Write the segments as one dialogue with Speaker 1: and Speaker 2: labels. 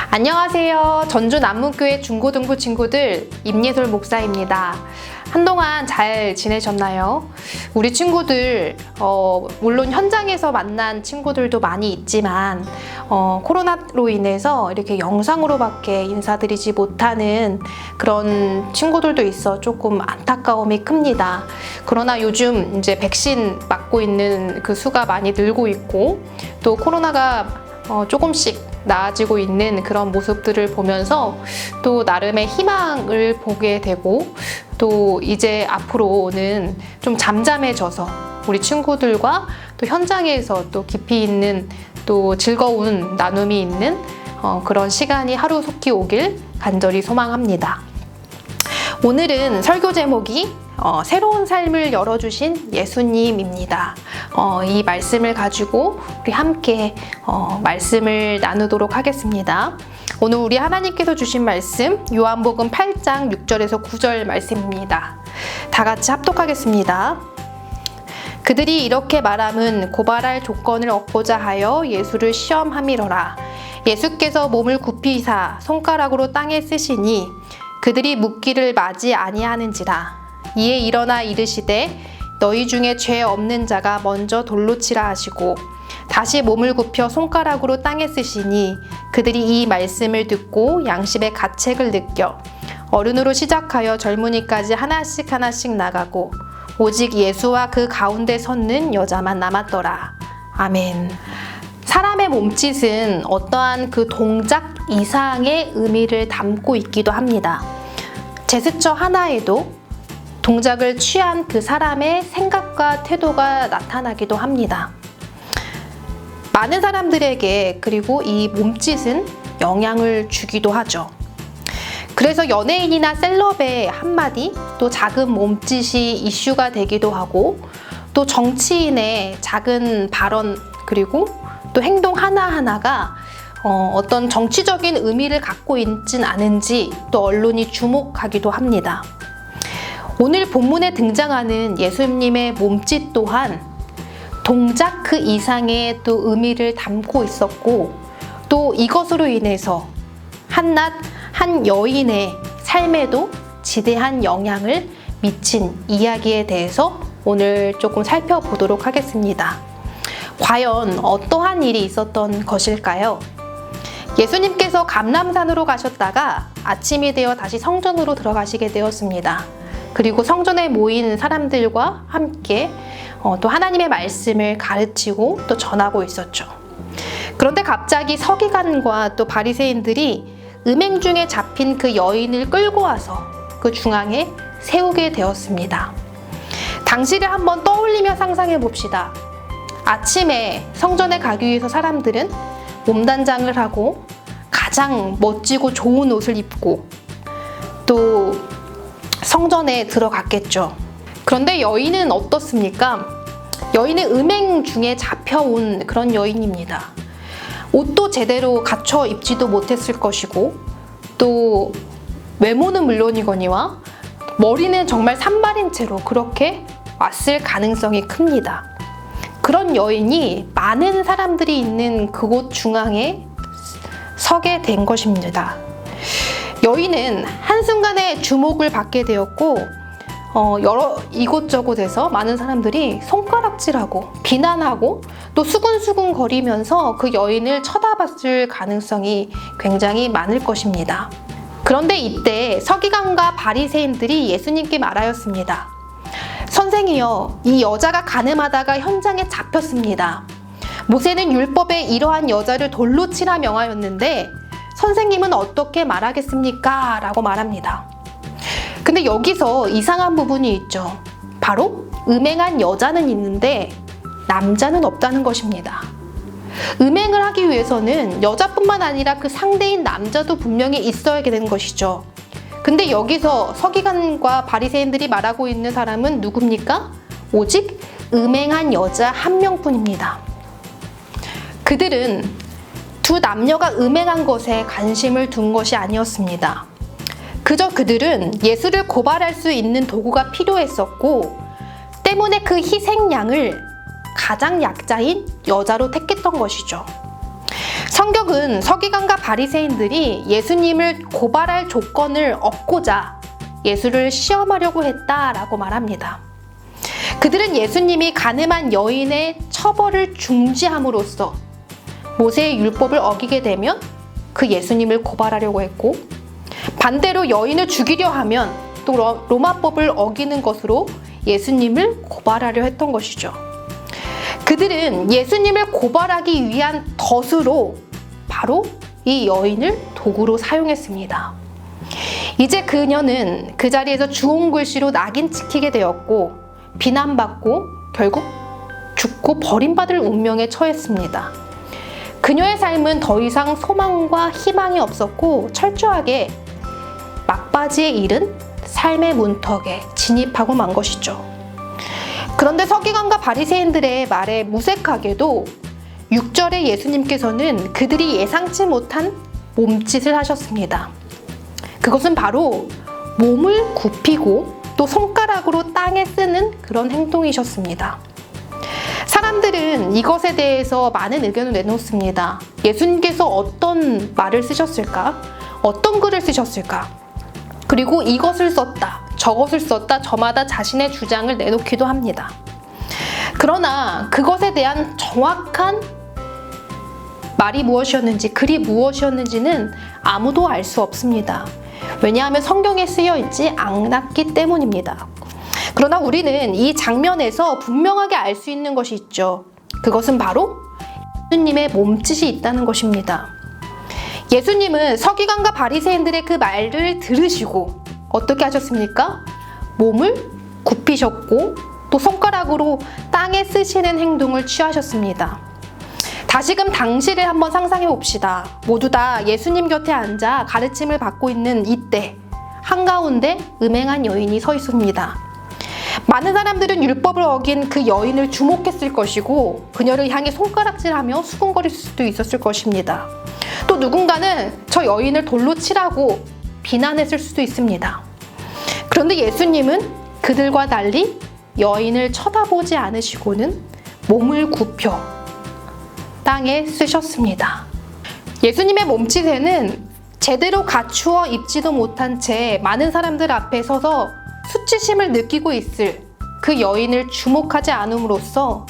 Speaker 1: 안녕하세요. 전주 남문교회 중고등부 친구들 임예솔 목사입니다. 한동안 잘 지내셨나요? 우리 친구들 물론 현장에서 만난 친구들도 많이 있지만 코로나로 인해서 이렇게 영상으로밖에 인사드리지 못하는 그런 친구들도 있어 조금 안타까움이 큽니다. 그러나 요즘 이제 백신 맞고 있는 그 수가 많이 늘고 있고 또 코로나가 조금씩 나아지고 있는 그런 모습들을 보면서 또 나름의 희망을 보게 되고 또 이제 앞으로는 좀 잠잠해져서 우리 친구들과 또 현장에서 또 깊이 있는 또 즐거운 나눔이 있는 그런 시간이 하루속히 오길 간절히 소망합니다. 오늘은 설교 제목이 새로운 삶을 열어주신 예수님입니다. 이 말씀을 가지고 우리 함께 말씀을 나누도록 하겠습니다. 오늘 우리 하나님께서 주신 말씀 요한복음 8장 6절에서 9절 말씀입니다. 다 같이 합독하겠습니다. 그들이 이렇게 말함은 고발할 조건을 얻고자 하여 예수를 시험함이러라. 예수께서 몸을 굽히사 손가락으로 땅에 쓰시니 그들이 묻기를 맞이 아니하는지라. 이에 일어나 이르시되 너희 중에 죄 없는 자가 먼저 돌로 치라 하시고 다시 몸을 굽혀 손가락으로 땅에 쓰시니 그들이 이 말씀을 듣고 양심의 가책을 느껴 어른으로 시작하여 젊은이까지 하나씩 나가고 오직 예수와 그 가운데 섰는 여자만 남았더라. 아멘. 사람의 몸짓은 어떠한 그 동작 이상의 의미를 담고 있기도 합니다. 제스처 하나에도 동작을 취한 그 사람의 생각과 태도가 나타나기도 합니다. 많은 사람들에게 그리고 이 몸짓은 영향을 주기도 하죠. 그래서 연예인이나 셀럽의 한마디, 또 작은 몸짓이 이슈가 되기도 하고 또 정치인의 작은 발언 그리고 또 행동 하나하나가 어떤 정치적인 의미를 갖고 있진 않은지 또 언론이 주목하기도 합니다. 오늘 본문에 등장하는 예수님의 몸짓 또한 동작 그 이상의 또 의미를 담고 있었고 또 이것으로 인해서 한낱 한 여인의 삶에도 지대한 영향을 미친 이야기에 대해서 오늘 조금 살펴보도록 하겠습니다. 과연 어떠한 일이 있었던 것일까요? 예수님께서 감람산으로 가셨다가 아침이 되어 다시 성전으로 들어가시게 되었습니다. 그리고 성전에 모인 사람들과 함께 또 하나님의 말씀을 가르치고 또 전하고 있었죠. 그런데 갑자기 서기관과 또 바리새인들이 음행 중에 잡힌 그 여인을 끌고 와서 그 중앙에 세우게 되었습니다. 당시를 한번 떠올리며 상상해 봅시다. 아침에 성전에 가기 위해서 사람들은 몸단장을 하고 가장 멋지고 좋은 옷을 입고 또 성전에 들어갔겠죠. 그런데 여인은 어떻습니까? 여인은 음행 중에 잡혀온 그런 여인입니다. 옷도 제대로 갖춰 입지도 못했을 것이고 또 외모는 물론이거니와 머리는 정말 산발인 채로 그렇게 왔을 가능성이 큽니다. 그런 여인이 많은 사람들이 있는 그곳 중앙에 서게 된 것입니다. 여인은 한순간에 주목을 받게 되었고 여러 이곳저곳에서 많은 사람들이 손가락질하고 비난하고 또 수군수군 거리면서 그 여인을 쳐다봤을 가능성이 굉장히 많을 것입니다. 그런데 이때 서기관과 바리새인들이 예수님께 말하였습니다. 선생이여, 이 여자가 간음하다가 현장에 잡혔습니다. 모세는 율법에 이러한 여자를 돌로 치라 명하였는데 선생님은 어떻게 말하겠습니까? 라고 말합니다. 근데 여기서 이상한 부분이 있죠. 바로 음행한 여자는 있는데 남자는 없다는 것입니다. 음행을 하기 위해서는 여자뿐만 아니라 그 상대인 남자도 분명히 있어야 되는 것이죠. 근데 여기서 서기관과 바리새인들이 말하고 있는 사람은 누굽니까? 오직 음행한 여자 한 명뿐입니다. 그들은 두 남녀가 음행한 것에 관심을 둔 것이 아니었습니다. 그저 그들은 예수를 고발할 수 있는 도구가 필요했었고 때문에 그 희생양을 가장 약자인 여자로 택했던 것이죠. 성경은 서기관과 바리새인들이 예수님을 고발할 조건을 얻고자 예수를 시험하려고 했다라고 말합니다. 그들은 예수님이 가늠한 여인의 처벌을 중지함으로써 모세의 율법을 어기게 되면 그 예수님을 고발하려고 했고, 반대로 여인을 죽이려 하면 또 로마법을 어기는 것으로 예수님을 고발하려 했던 것이죠. 그들은 예수님을 고발하기 위한 덫으로 바로 이 여인을 도구로 사용했습니다. 이제 그녀는 그 자리에서 주홍 글씨로 낙인 찍히게 되었고, 비난받고 결국 죽고 버림받을 운명에 처했습니다. 그녀의 삶은 더 이상 소망과 희망이 없었고 철저하게 막바지에 이른 삶의 문턱에 진입하고 만 것이죠. 그런데 서기관과 바리새인들의 말에 무색하게도 6절에 예수님께서는 그들이 예상치 못한 몸짓을 하셨습니다. 그것은 바로 몸을 굽히고 또 손가락으로 땅에 쓰는 그런 행동이셨습니다. 사람들은 이것에 대해서 많은 의견을 내놓습니다. 예수님께서 어떤 말을 쓰셨을까? 어떤 글을 쓰셨을까? 그리고 이것을 썼다, 저것을 썼다, 저마다 자신의 주장을 내놓기도 합니다. 그러나 그것에 대한 정확한 말이 무엇이었는지, 글이 무엇이었는지는 아무도 알 수 없습니다. 왜냐하면 성경에 쓰여 있지 않았기 때문입니다. 그러나 우리는 이 장면에서 분명하게 알 수 있는 것이 있죠. 그것은 바로 예수님의 몸짓이 있다는 것입니다. 예수님은 서기관과 바리새인들의 그 말을 들으시고 어떻게 하셨습니까? 몸을 굽히셨고 또 손가락으로 땅에 쓰시는 행동을 취하셨습니다. 다시금 당시를 한번 상상해 봅시다. 모두 다 예수님 곁에 앉아 가르침을 받고 있는 이때 한가운데 음행한 여인이 서 있습니다. 많은 사람들은 율법을 어긴 그 여인을 주목했을 것이고 그녀를 향해 손가락질하며 수군거릴 수도 있었을 것입니다. 또 누군가는 저 여인을 돌로 치라고 비난했을 수도 있습니다. 그런데 예수님은 그들과 달리 여인을 쳐다보지 않으시고는 몸을 굽혀 땅에 쓰셨습니다. 예수님의 몸짓에는 제대로 갖추어 입지도 못한 채 많은 사람들 앞에 서서 수치심을 느끼고 있을 그 여인을 주목하지 않음으로써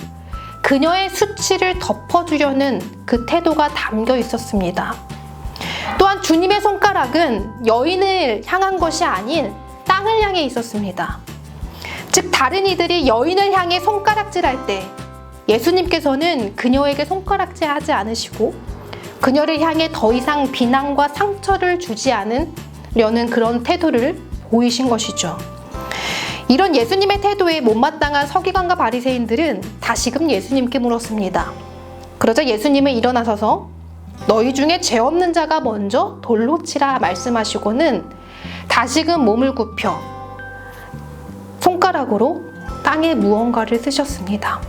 Speaker 1: 그녀의 수치를 덮어주려는 그 태도가 담겨 있었습니다. 또한 주님의 손가락은 여인을 향한 것이 아닌 땅을 향해 있었습니다. 즉 다른 이들이 여인을 향해 손가락질할 때 예수님께서는 그녀에게 손가락질하지 않으시고 그녀를 향해 더 이상 비난과 상처를 주지 않으려는 그런 태도를 보이신 것이죠. 이런 예수님의 태도에 못마땅한 서기관과 바리새인들은 다시금 예수님께 물었습니다. 그러자 예수님은 일어나셔서 너희 중에 죄 없는 자가 먼저 돌로 치라 말씀하시고는 다시금 몸을 굽혀 손가락으로 땅에 무언가를 쓰셨습니다.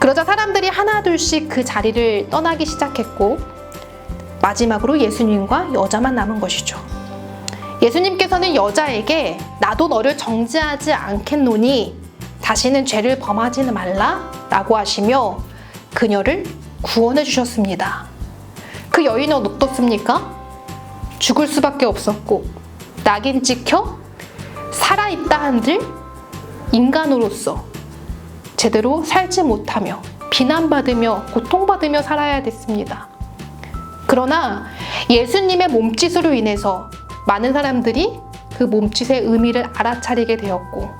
Speaker 1: 그러자 사람들이 하나둘씩 그 자리를 떠나기 시작했고 마지막으로 예수님과 여자만 남은 것이죠. 예수님께서는 여자에게 나도 너를 정죄하지 않겠노니 다시는 죄를 범하지는 말라 라고 하시며 그녀를 구원해 주셨습니다. 그 여인은 어떻습니까? 죽을 수밖에 없었고 낙인 찍혀 살아있다 한들 인간으로서 제대로 살지 못하며 비난받으며 고통받으며 살아야 됐습니다. 그러나 예수님의 몸짓으로 인해서 많은 사람들이 그 몸짓의 의미를 알아차리게 되었고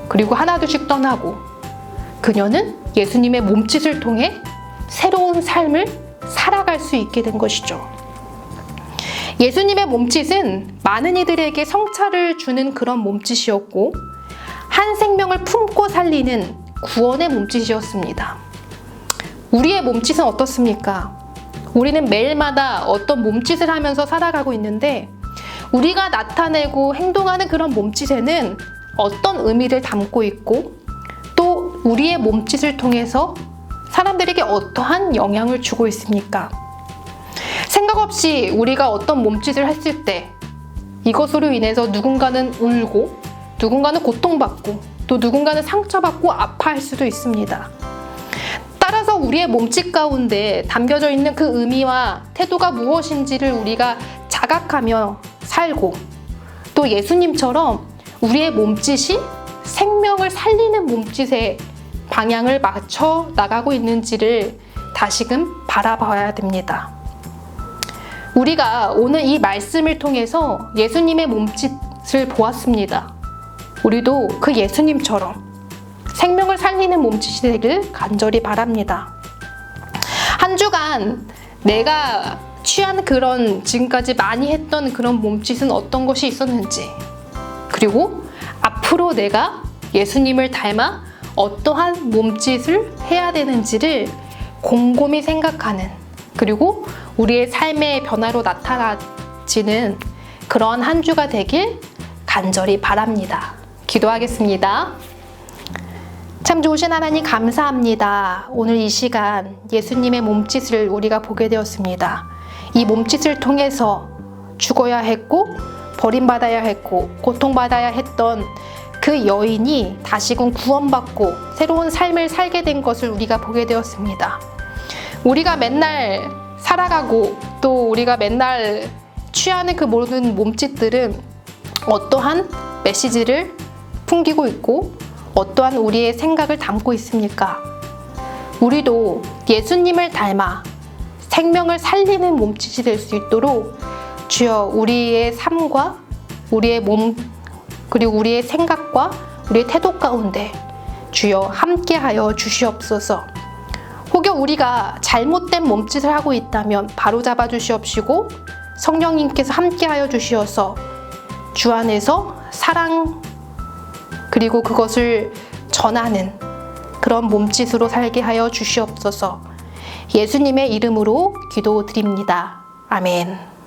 Speaker 1: 그리고 하나둘씩 떠나고 그녀는 예수님의 몸짓을 통해 새로운 삶을 살아갈 수 있게 된 것이죠. 예수님의 몸짓은 많은 이들에게 성찰을 주는 그런 몸짓이었고 한 생명을 품고 살리는 구원의 몸짓이었습니다. 우리의 몸짓은 어떻습니까? 우리는 매일마다 어떤 몸짓을 하면서 살아가고 있는데 우리가 나타내고 행동하는 그런 몸짓에는 어떤 의미를 담고 있고 또 우리의 몸짓을 통해서 사람들에게 어떠한 영향을 주고 있습니까? 생각 없이 우리가 어떤 몸짓을 했을 때 이것으로 인해서 누군가는 울고 누군가는 고통받고 또 누군가는 상처받고 아파할 수도 있습니다. 따라서 우리의 몸짓 가운데 담겨져 있는 그 의미와 태도가 무엇인지를 우리가 자각하며 살고, 또 예수님처럼 우리의 몸짓이 생명을 살리는 몸짓에 방향을 맞춰 나가고 있는지를 다시금 바라봐야 됩니다. 우리가 오늘 이 말씀을 통해서 예수님의 몸짓을 보았습니다. 우리도 그 예수님처럼 생명을 살리는 몸짓이 되길 간절히 바랍니다. 한 주간 내가 취한 그런 지금까지 많이 했던 그런 몸짓은 어떤 것이 있었는지, 그리고 앞으로 내가 예수님을 닮아 어떠한 몸짓을 해야 되는지를 곰곰이 생각하는, 그리고 우리의 삶의 변화로 나타나지는 그런 한 주가 되길 간절히 바랍니다. 기도하겠습니다. 참 좋으신 하나님 감사합니다. 오늘 이 시간 예수님의 몸짓을 우리가 보게 되었습니다. 이 몸짓을 통해서 죽어야 했고 버림받아야 했고 고통받아야 했던 그 여인이 다시금 구원받고 새로운 삶을 살게 된 것을 우리가 보게 되었습니다. 우리가 맨날 살아가고 또 우리가 맨날 취하는 그 모든 몸짓들은 어떠한 메시지를 풍기고 있고 어떠한 우리의 생각을 담고 있습니까? 우리도 예수님을 닮아 생명을 살리는 몸짓이 될 수 있도록 주여 우리의 삶과 우리의 몸 그리고 우리의 생각과 우리의 태도 가운데 주여 함께하여 주시옵소서. 혹여 우리가 잘못된 몸짓을 하고 있다면 바로잡아 주시옵시고 성령님께서 함께하여 주시어서 주 안에서 사랑 그리고 그것을 전하는 그런 몸짓으로 살게 하여 주시옵소서. 예수님의 이름으로 기도드립니다. 아멘.